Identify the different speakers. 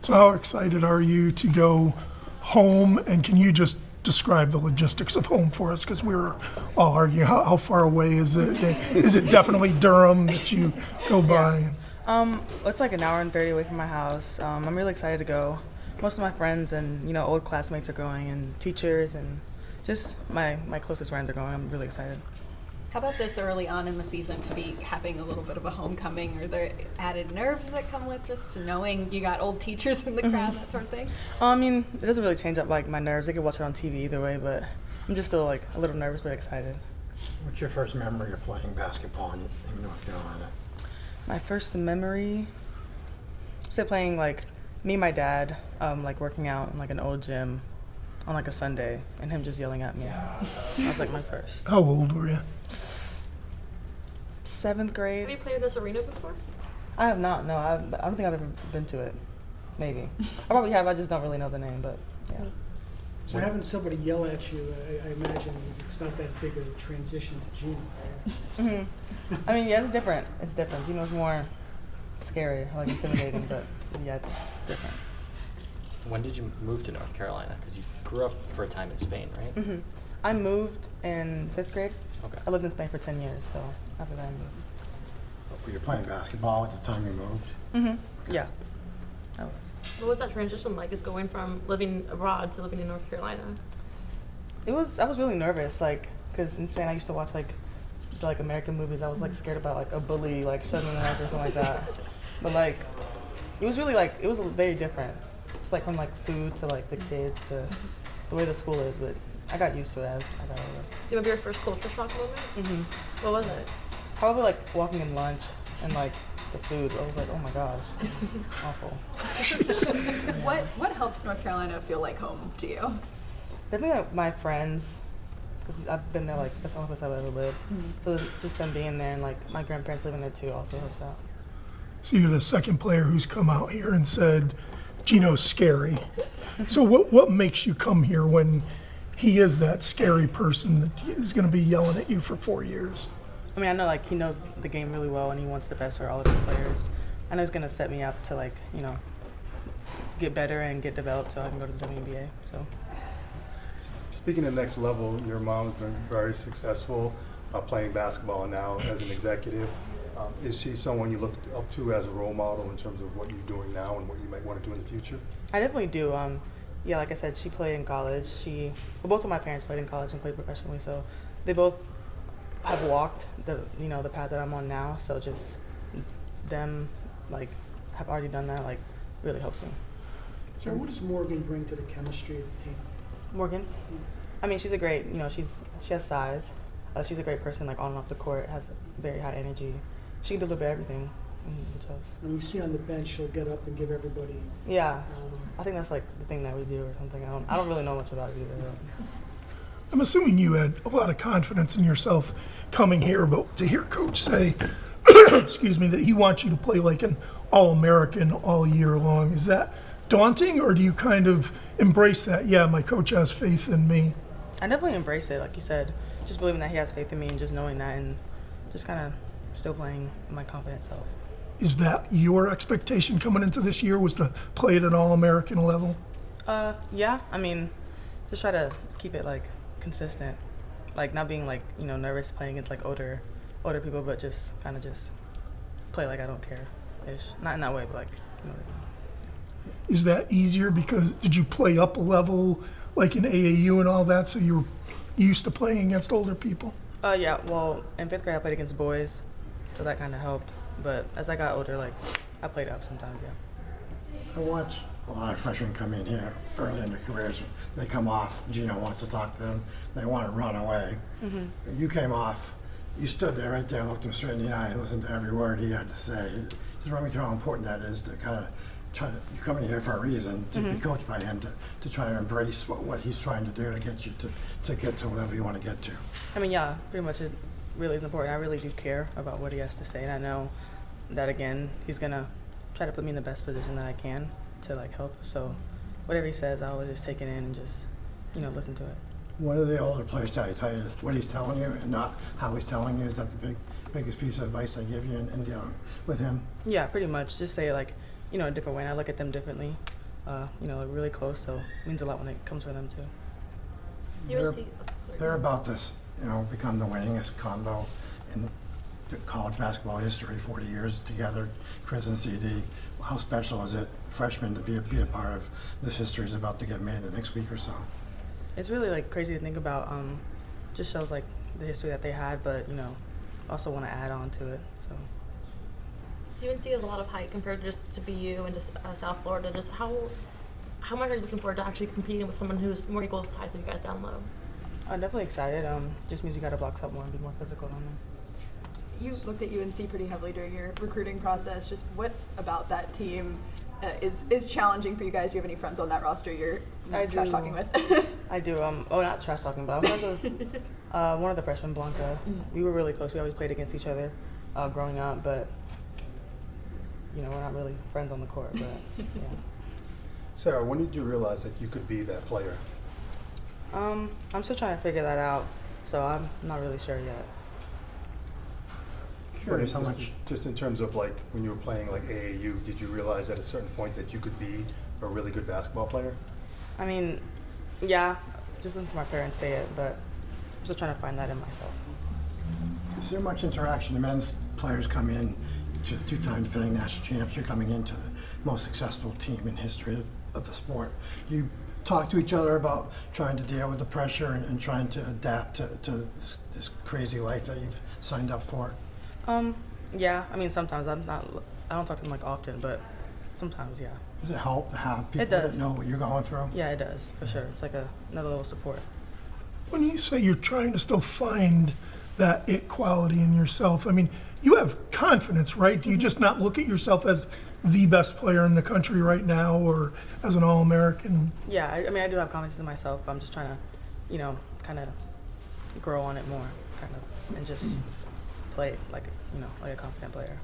Speaker 1: So how excited are you to go home, and can you just describe the logistics of home for us, because we were all arguing how far away is it? Is it definitely Durham that you go by?
Speaker 2: It's like an hour and 30 away from my house. I'm really excited to go. Most of my friends and old classmates are going, and teachers, and just my closest friends are going. I'm really excited.
Speaker 3: How about this early on in the season to be having a little bit of a homecoming? Are there added nerves that come with just knowing you got old teachers in the crowd, that sort of thing?
Speaker 2: I mean, it doesn't really change up like my nerves. I could watch it on TV either way, but I'm just still like a little nervous but excited.
Speaker 4: What's your first memory of playing basketball in North Carolina?
Speaker 2: My first memory, playing like me and my dad, like working out in like an old gym on like a Sunday, and him just yelling at me. That was like my first.
Speaker 1: How old were you?
Speaker 2: 7th grade.
Speaker 5: Have you played this arena before?
Speaker 2: I have not. No, I don't think I've ever been to it. Maybe. I probably have. I just don't really know the name, but yeah.
Speaker 6: So having somebody yell at you, I imagine it's not that big a transition to Gino. Right?
Speaker 2: I mean, yeah, it's different. It's different. Gino's more scary, like intimidating, but yeah, it's different.
Speaker 7: When did you move to North Carolina? Because you grew up for a time in Spain, right?
Speaker 2: I moved in 5th grade.
Speaker 7: Okay.
Speaker 2: I lived in Spain for 10 years, so after that I moved.
Speaker 4: Were you playing basketball at the time you moved?
Speaker 2: Yeah, I was.
Speaker 5: What was that transition like, is going from living abroad to living in North Carolina?
Speaker 2: I was really nervous, like, because in Spain I used to watch like American movies. I was like scared about like a bully like shoving me off or something like that. But like, it was really like, it was very different. It's like from like food to like the kids to the way the school is, but I got used to it as I got older.
Speaker 5: Do you remember your first culture shock moment? What was it?
Speaker 2: Probably like walking in lunch and like the food. I was like, oh my gosh, this is awful.
Speaker 8: What helps North Carolina feel like home to you?
Speaker 2: Definitely like my friends, because I've been there, like that's the only place I've ever lived. So just them being there, and like my grandparents living there too also helps out.
Speaker 1: So you're the second player who's come out here and said Gino's scary. So what makes you come here when he is that scary person that is going to be yelling at you for 4 years?
Speaker 2: I mean, I know like he knows the game really well, and he wants the best for all of his players. I know he's gonna set me up to like get better and get developed so I can go to the WNBA. So.
Speaker 9: Speaking of next level, your mom's been very successful playing basketball, and now as an executive. Is she someone you look up to as a role model in terms of what you're doing now and what you might want to do in the future?
Speaker 2: I definitely do. Yeah, like I said, she played in college. Both of my parents played in college and played professionally, so they both have walked the path that I'm on now. So just them like have already done that, like really helps me.
Speaker 6: So what does Morgan bring to the chemistry of the team?
Speaker 2: Morgan, I mean, she's a great. She has size. She's a great person, like on and off the court. Has very high energy. She can deliver everything.
Speaker 6: And we see on the bench she'll get up and give everybody.
Speaker 2: Yeah, I think that's like the thing that we do or something. I don't really know much about it either. But.
Speaker 1: I'm assuming you had a lot of confidence in yourself coming here, but to hear Coach say, excuse me, that he wants you to play like an All-American all year long, is that daunting, or do you kind of embrace that? Yeah, my coach has faith in me.
Speaker 2: I definitely embrace it, like you said, just believing that he has faith in me and just knowing that, and just kind of still playing my confident self.
Speaker 1: Is that your expectation coming into this year, was to play at an All-American level?
Speaker 2: Yeah, I mean, just try to keep it like consistent, like not being like nervous playing against like older people, but just kind of just play like I don't care ish. Not in that way, but like
Speaker 1: Is that easier because did you play up a level like in AAU and all that, so you were used to playing against older people?
Speaker 2: Yeah, well in 5th grade I played against boys, so that kind of helped, but as I got older, like I played up sometimes. Yeah,
Speaker 4: I watch a lot of freshmen come in here early in their careers. They come off, Gino wants to talk to them, they want to run away. You came off, you stood there right there and looked him straight in the eye and listened to every word he had to say. Just run me through how important that is to kind of try to, you come in here for a reason, to be coached by him, to try to embrace what he's trying to do to get you to get to whatever you want to get to.
Speaker 2: I mean, yeah, pretty much it really is important. I really do care about what he has to say, and I know that again, he's gonna try to put me in the best position that I can to like help. So whatever he says, I always just take it in and just listen to it.
Speaker 4: What do the older players tell you what he's telling you and not how he's telling you? Is that the biggest piece of advice they give you in dealing with him?
Speaker 2: Yeah, pretty much. Just say like, you know, a different way. And I look at them differently. You know, like really close, so it means a lot when it comes for them too.
Speaker 4: They're about this, you know, become the winningest combo in the college basketball history, 40 years together, Chris and CD. How special is it, freshmen, to be a part of this history is about to get made the next week or so?
Speaker 2: It's really like crazy to think about. Just shows like the history that they had, but you know, also want to add on to it. So.
Speaker 5: UNC has a lot of height compared to just to BU and just South Florida. Just how much are you looking forward to actually competing with someone who's more equal size to you guys down low?
Speaker 2: I'm definitely excited. Just means we got to block up more and be more physical on them.
Speaker 8: You looked at UNC pretty heavily during your recruiting process. Just what about that team is challenging for you guys? Do you have any friends on that roster you're trash talking with?
Speaker 2: I do. Not trash talking, but I'm friends with one of the freshmen, Blanca. We were really close. We always played against each other growing up, but you know, we're not really friends on the court. But yeah.
Speaker 9: Sarah, when did you realize that you could be that player?
Speaker 2: I'm still trying to figure that out, so I'm not really sure yet.
Speaker 4: Curious how much.
Speaker 9: Just in terms of like when you were playing like AAU, did you realize at a certain point that you could be a really good basketball player?
Speaker 2: I mean, yeah, just listen to my parents say it, but I'm still trying to find that in myself.
Speaker 4: Is there much interaction? The men's players come in, two-time defending national champs. You're coming into the most successful team in history of the sport. You talk to each other about trying to deal with the pressure and trying to adapt to this crazy life that you've signed up for.
Speaker 2: Yeah, I mean, sometimes I don't talk to them like often, but sometimes, yeah.
Speaker 4: Does it help to have people that know what you're going through?
Speaker 2: Yeah, it does, for sure. It's like another level of support.
Speaker 1: When you say you're trying to still find that it quality in yourself, I mean, you have confidence, right? Do you just not look at yourself as the best player in the country right now or as an All-American?
Speaker 2: Yeah, I mean, I do have confidence in myself. I'm just trying to, you know, kind of grow on it more, kind of, and just play like, you know, like a confident player.